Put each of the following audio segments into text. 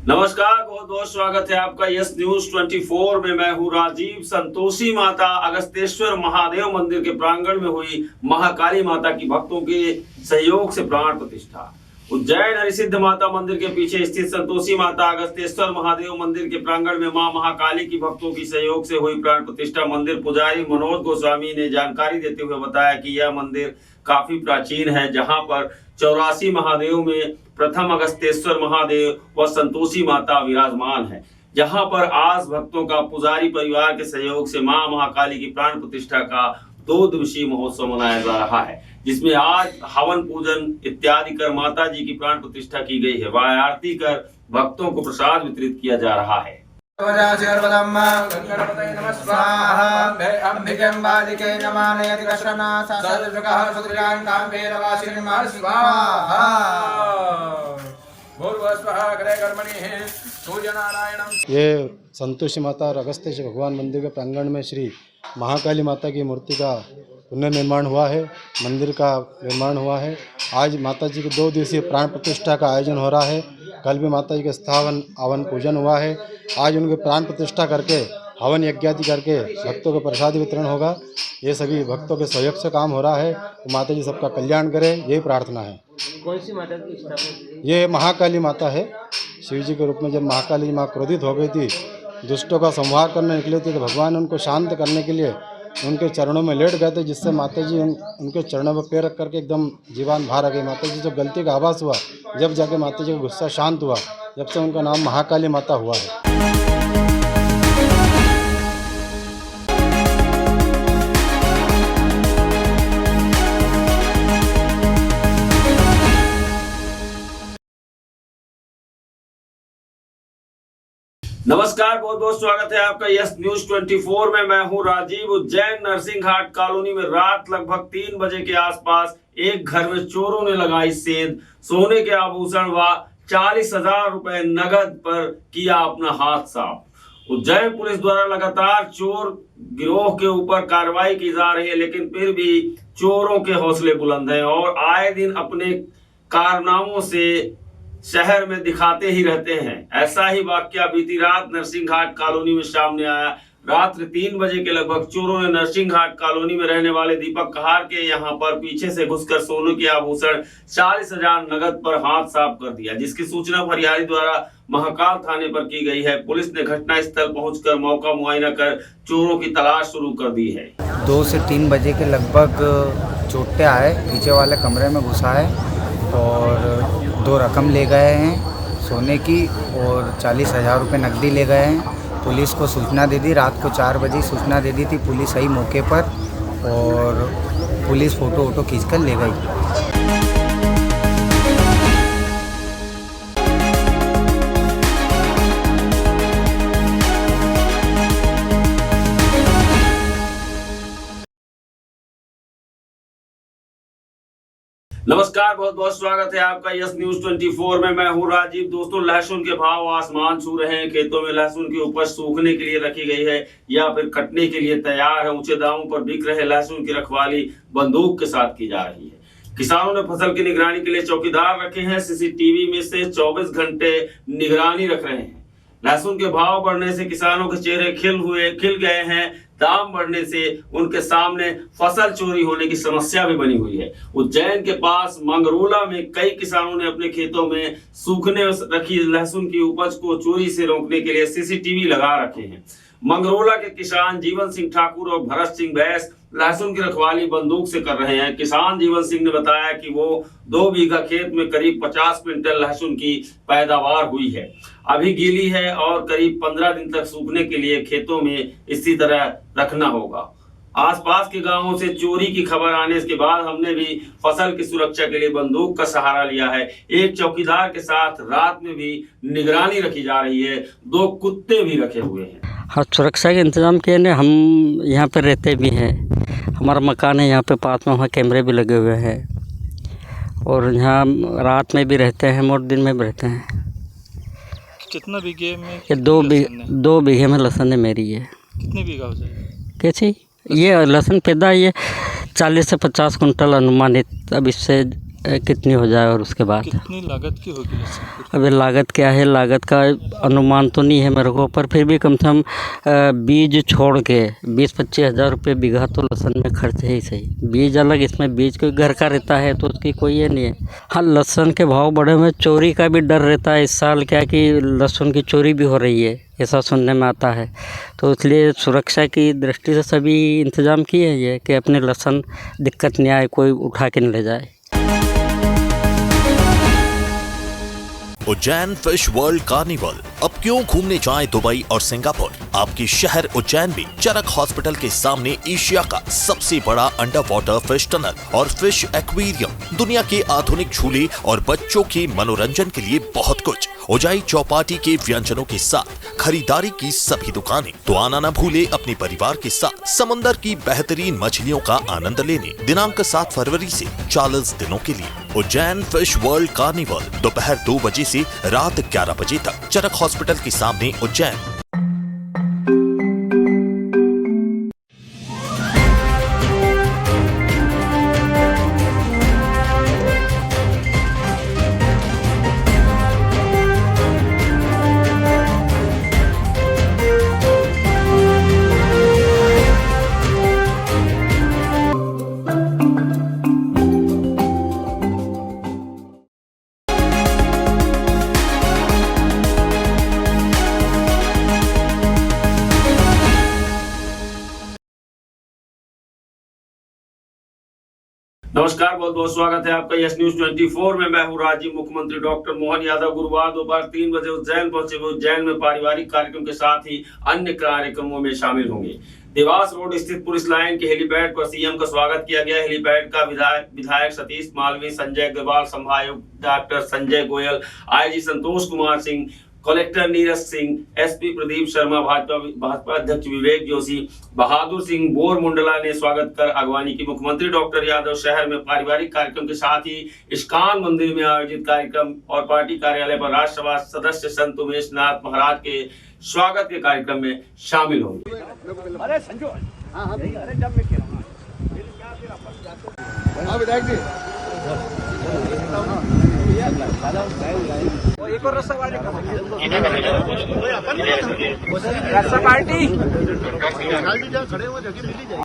नमस्कार, बहुत बहुत स्वागत है आपका यस न्यूज 24 में। मैं हूं राजीव। संतोषी माता अगस्तेश्वर महादेव मंदिर के प्रांगण में हुई महाकाली माता की भक्तों के सहयोग से प्राण प्रतिष्ठा। उज्जैन हरिसिद्ध माता मंदिर के पीछे स्थित संतोषी माता अगस्तेश्वर महादेव मंदिर के प्रांगण में मां महाकाली की भक्तों की सहयोग से हुई प्राण प्रतिष्ठा। मंदिर पुजारी मनोज गोस्वामी ने जानकारी देते हुए बताया कि यह मंदिर काफी प्राचीन है, जहां पर 84 महादेव में प्रथम अगस्तेश्वर महादेव व संतोषी माता विराजमान है। जहां पर आज भक्तों का पुजारी परिवार के सहयोग से मां महाकाली की प्राण प्रतिष्ठा का 2 दिवसीय महोत्सव मनाया जा रहा है, जिसमें आज हवन पूजन इत्यादि कर माता जी की प्राण प्रतिष्ठा की गई है। वह आरती कर भक्तों को प्रसाद वितरित किया जा रहा है। ये संतोषी माता और अगस्तेश्वर भगवान मंदिर के प्रांगण में श्री महाकाली माता की मूर्ति का पुनर्निर्माण हुआ है, मंदिर का निर्माण हुआ है। आज माता जी के 2 दिवसीय प्राण प्रतिष्ठा का आयोजन हो रहा है। कल भी माता जी के स्थावन हवन पूजन हुआ है। आज उनके प्राण प्रतिष्ठा करके हवन यज्ञ आदि करके भक्तों को प्रसाद वितरण होगा। ये सभी भक्तों के सहयोग से काम हो रहा है। तो माता जी सबका कल्याण करे, यही प्रार्थना है। कौन सी माता की स्थापना? ये महाकाली माता है। शिव जी के रूप में जब महाकाली माँ क्रोधित हो गई थी, दुष्टों का संहार करने निकले थे, तो भगवान उनको शांत करने के लिए उनके चरणों में लेट गए थे, जिससे माता जी उनके चरणों पर पैर रख करके एकदम जीवान बाहर आ गई। माता जी जब गलती का आभास हुआ, जब जाके माता जी का गुस्सा शांत हुआ, जब से उनका नाम महाकाली माता हुआ है। नमस्कार, बहुत बहुत स्वागत है आपका यस न्यूज 24 में। मैं हूं राजीव। उज्जैन नरसिंह घाट कॉलोनी में रात लगभग 3 बजे के आसपास एक घर में चोरों ने लगाई सेंध। सोने के आभूषण व 40,000 रुपए नगद पर किया अपना हाथ साफ। उज्जैन पुलिस द्वारा लगातार चोर गिरोह के ऊपर कार्रवाई की जा रही है, लेकिन फिर भी चोरों के हौसले बुलंद हैं और आए दिन अपने कारनामों से शहर में दिखाते ही रहते हैं। ऐसा ही वाकया बीती रात नरसिंह घाट कॉलोनी में सामने आया। रात्रि 3 बजे के लगभग चोरों ने नरसिंह घाट कॉलोनी में रहने वाले दीपक कहार के यहां पर पीछे से घुसकर सोने के आभूषण 40,000 नगद पर हाथ साफ कर दिया, जिसकी सूचना फरियादी द्वारा महाकाल थाने पर की गई है। पुलिस ने घटनास्थल पहुंचकर मौका मुआयना कर चोरों की तलाश शुरू कर दी है। 2 से 3 बजे के लगभग चोटे आए, पीछे वाले कमरे में घुसा है और 2 रकम ले गए हैं सोने की और 40,000 रुपये नकदी ले गए हैं। पुलिस को सूचना दे दी, रात को 4 बजे सूचना दे दी थी। पुलिस आई मौके पर और पुलिस फ़ोटो वोटो खींचकर ले गई। नमस्कार, बहुत बहुत स्वागत है आपका यस न्यूज 24 में। मैं हूं राजीव। दोस्तों, लहसुन के भाव आसमान छू रहे हैं। खेतों में लहसुन की उपज सूखने के लिए रखी गई है या फिर कटने के लिए तैयार है। ऊंचे दामों पर बिक रहे लहसुन की रखवाली बंदूक के साथ की जा रही है। किसानों ने फसल की निगरानी के लिए चौकीदार रखे हैं। सीसीटीवी में से 24 घंटे निगरानी रख रहे हैं। लहसुन के भाव बढ़ने से किसानों के चेहरे खिल गए हैं। दाम बढ़ने से उनके सामने फसल चोरी होने की समस्या भी बनी हुई है। उज्जैन के पास मंगरोला में कई किसानों ने अपने खेतों में सूखने रखी लहसुन की उपज को चोरी से रोकने के लिए सीसीटीवी लगा रखे हैं। मंगरोला के किसान जीवन सिंह ठाकुर और भरत सिंह बैस लहसुन की रखवाली बंदूक से कर रहे हैं। किसान जीवन सिंह ने बताया कि वो 2 बीघा खेत में करीब 50 क्विंटल लहसुन की पैदावार हुई है। अभी गीली है और करीब 15 दिन तक सूखने के लिए खेतों में इसी तरह रखना होगा। आसपास के गांवों से चोरी की खबर आने के बाद हमने भी फसल की सुरक्षा के लिए बंदूक का सहारा लिया है। एक चौकीदार के साथ रात में भी निगरानी रखी जा रही है। 2 कुत्ते भी रखे हुए हैं। हाँ, सुरक्षा के इंतज़ाम किए ने। हम यहाँ पे रहते भी हैं, हमारा मकान है यहाँ पे पास में, वहाँ कैमरे भी लगे हुए हैं और यहाँ रात में भी रहते हैं और दिन में भी रहते हैं। कितना बीघे में? ये 2 बीघे में लहसुन है मेरी। है कितने बीघा हो जाएगा? कैसी ये लहसुन पैदा ये 40 से 50 कुंटल अनुमानित। अब इससे कितनी हो जाए और उसके बाद कितनी लागत की होगी लहसुन की? अभी लागत क्या है, लागत का अनुमान तो नहीं है मेरे को, पर फिर भी कम से कम बीज छोड़ के 20-25 हज़ार रुपये बीघा तो लहसुन में खर्च है ही सही। बीज अलग, इसमें बीज कोई घर का रहता है तो उसकी कोई ये नहीं है। हाँ, लहसुन के भाव बढ़े हुए, चोरी का भी डर रहता है। इस साल क्या कि लहसुन की चोरी भी हो रही है, ऐसा सुनने में आता है। तो इसलिए सुरक्षा की दृष्टि से सभी इंतज़ाम किए हैं ये कि अपने लहसुन दिक्कत नहीं आए, कोई उठा के नहीं ले जाए। Ujjain fish world carnival. अब क्यों घूमने जाएं दुबई और सिंगापुर? आपके शहर उज्जैन में चरक हॉस्पिटल के सामने एशिया का सबसे बड़ा अंडर वाटर फिश टनल और फिश एक्वेरियम, दुनिया के आधुनिक झूले और बच्चों के मनोरंजन के लिए बहुत कुछ। उजाई चौपाटी के व्यंजनों के साथ खरीदारी की सभी दुकानें। तो आना न भूले अपने परिवार के साथ समुद्र की बेहतरीन मछलियों का आनंद लेने। दिनांक 7 फरवरी से 40 दिनों के लिए उज्जैन फिश वर्ल्ड कार्निवल, दोपहर 2 बजे से रात 11 बजे तक, चरक हॉस्पिटल के सामने उज्जैन। नमस्कार, बहुत बहुत स्वागत है आपका यस न्यूज 24 में। मैं हूं राजीव। मुख्यमंत्री डॉक्टर मोहन यादव गुरुवार दोपहर 3 बजे उज्जैन पहुंचे। उज्जैन में पारिवारिक कार्यक्रम के साथ ही अन्य कार्यक्रमों में शामिल होंगे। देवास रोड स्थित पुलिस लाइन के हेलीपैड पर सीएम का स्वागत किया गया। हेलीपैड का विधायक सतीश मालवी, संजय अग्रवाल, संभागायुक्त doctor Sanjay Goyal, IG Santosh Kumar Singh, collector Neeraj Singh, SP Pradeep Sharma, Bhajpa अध्यक्ष विवेक जोशी, बहादुर सिंह बोर मुंडला ने स्वागत कर अगवानी की। मुख्यमंत्री डॉक्टर यादव शहर में पारिवारिक कार्यक्रम के साथ ही इस्कॉन मंदिर में आयोजित कार्यक्रम और पार्टी कार्यालय पर राज्यसभा सदस्य संत उमेश नाथ महाराज के स्वागत के कार्यक्रम में शामिल होंगे। एक और रस्सा पार्टी खड़े हुए जगह मिली जाए।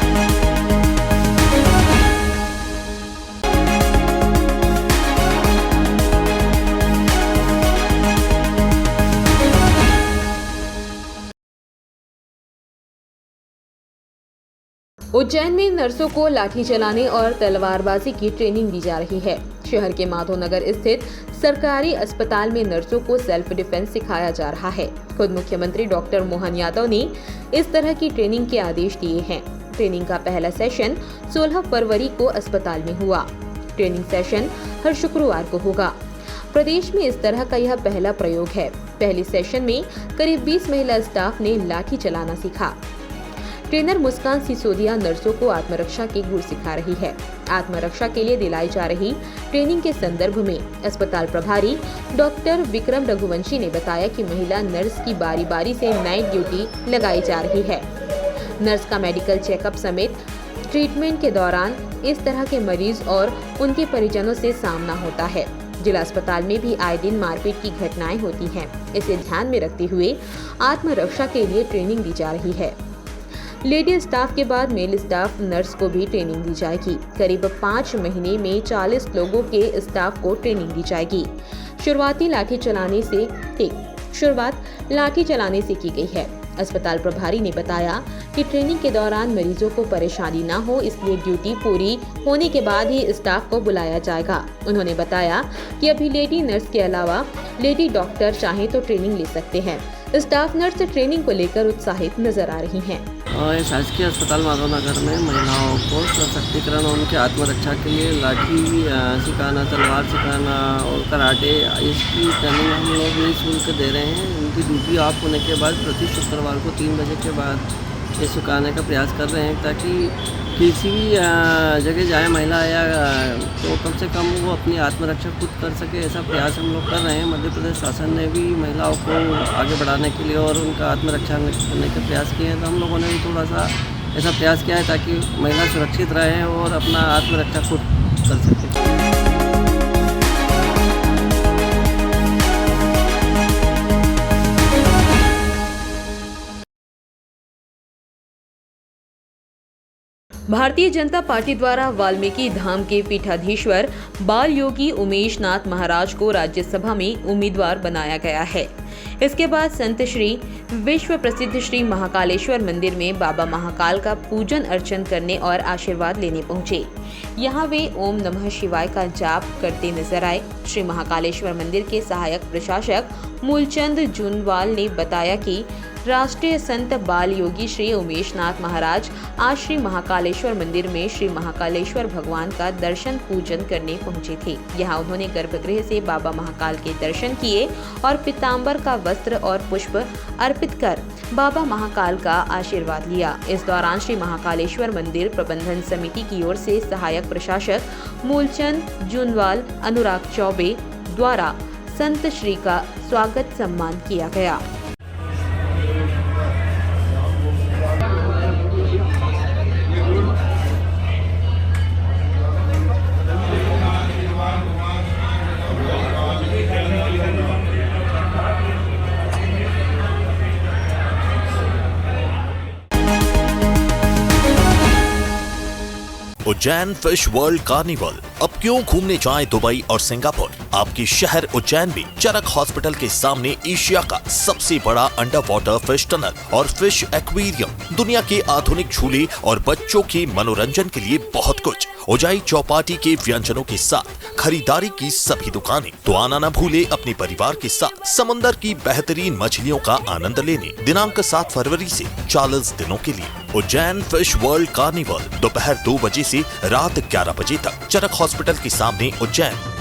उज्जैन में नर्सों को लाठी चलाने और तलवारबाजी की ट्रेनिंग दी जा रही है। शहर के माधोनगर स्थित सरकारी अस्पताल में नर्सों को सेल्फ डिफेंस सिखाया जा रहा है। खुद मुख्यमंत्री डॉक्टर मोहन यादव ने इस तरह की ट्रेनिंग के आदेश दिए हैं। ट्रेनिंग का पहला सेशन 16 फरवरी को अस्पताल में हुआ। ट्रेनिंग सेशन हर शुक्रवार को होगा। प्रदेश में इस तरह का यह पहला प्रयोग है। पहले सेशन में करीब 20 महिला स्टाफ ने लाठी चलाना सीखा। ट्रेनर मुस्कान सिसोदिया नर्सों को आत्मरक्षा के गुर सिखा रही है। आत्मरक्षा के लिए दिलाई जा रही ट्रेनिंग के संदर्भ में अस्पताल प्रभारी डॉक्टर विक्रम रघुवंशी ने बताया कि महिला नर्स की बारी बारी से नाइट ड्यूटी लगाई जा रही है। नर्स का मेडिकल चेकअप समेत ट्रीटमेंट के दौरान इस तरह के मरीज और उनके परिजनों से सामना होता है। जिला अस्पताल में भी आए दिन मारपीट की घटनाएं होती हैं। इसे ध्यान में रखते हुए आत्मरक्षा के लिए ट्रेनिंग दी जा रही है। लेडी स्टाफ के बाद मेल स्टाफ नर्स को भी ट्रेनिंग दी जाएगी। करीब 5 महीने में 40 लोगों के स्टाफ को ट्रेनिंग दी जाएगी। शुरुआत लाठी चलाने से की गई है। अस्पताल प्रभारी ने बताया कि ट्रेनिंग के दौरान मरीजों को परेशानी न हो, इसलिए ड्यूटी पूरी होने के बाद ही स्टाफ को बुलाया जाएगा। उन्होंने बताया कि अभी लेडी नर्स के अलावा लेडी डॉक्टर चाहे तो ट्रेनिंग ले सकते हैं। स्टाफ नर्स ट्रेनिंग को लेकर उत्साहित नजर आ रही हैं। और शासकीय अस्पताल माधवनगर में महिलाओं को सशक्तिकरण और उनकी आत्मरक्षा के लिए लाठी सिखाना, तलवार सिखाना और कराटे, इसकी ट्रेनिंग हम लोग निःशुल्क दे रहे हैं। उनकी ड्यूटी ऑफ होने के बाद प्रति शुक्रवार को 3 बजे के बाद ये सिखाने का प्रयास कर रहे हैं, ताकि किसी भी जगह जाए महिला या तो कम से कम वो अपनी आत्मरक्षा खुद कर सके। ऐसा प्रयास हम लोग कर रहे हैं। मध्य प्रदेश शासन ने भी महिलाओं को आगे बढ़ाने के लिए और उनका आत्मरक्षा करने के प्रयास किए हैं, तो हम लोगों ने भी थोड़ा सा ऐसा प्रयास किया है ताकि महिला सुरक्षित रहे और अपना आत्मरक्षा खुद कर सके। भारतीय जनता पार्टी द्वारा वाल्मीकि धाम के पीठाधीश्वर बाल योगी उमेश नाथ महाराज को राज्यसभा में उम्मीदवार बनाया गया है। इसके बाद संत श्री विश्व प्रसिद्ध श्री महाकालेश्वर मंदिर में बाबा महाकाल का पूजन अर्चन करने और आशीर्वाद लेने पहुंचे। यहां वे ओम नमः शिवाय का जाप करते नजर आए। श्री महाकालेश्वर मंदिर के सहायक प्रशासक मूलचंद जुनवाल ने बताया कि राष्ट्रीय संत बाल योगी श्री उमेश नाथ महाराज आज श्री महाकालेश्वर मंदिर में श्री महाकालेश्वर भगवान का दर्शन पूजन करने पहुंचे थे। यहां उन्होंने गर्भगृह से बाबा महाकाल के दर्शन किए और पीताम्बर का वस्त्र और पुष्प अर्पित कर बाबा महाकाल का आशीर्वाद लिया। इस दौरान श्री महाकालेश्वर मंदिर प्रबंधन समिति की ओर से सहायक प्रशासक मूलचंद जुनवाल अनुराग चौबे द्वारा संत श्री का स्वागत सम्मान किया गया। Ujjain fish world carnival. अब क्यों घूमने जाएं दुबई और सिंगापुर? आपके शहर उज्जैन में चरक हॉस्पिटल के सामने एशिया का सबसे बड़ा अंडर वाटर फिश टनल और फिश एक्वेरियम, दुनिया के आधुनिक झूले और बच्चों के मनोरंजन के लिए बहुत कुछ। उजाई चौपाटी के व्यंजनों के साथ खरीदारी की सभी दुकानें। तो आना न भूले अपने परिवार के साथ समंदर की बेहतरीन मछलियों का आनंद लेने। दिनांक 7 फरवरी से 40 दिनों के लिए उज्जैन फिश वर्ल्ड कार्निवल दोपहर 2 बजे से रात 11 बजे तक, चरक हॉस्पिटल के सामने, उज्जैन।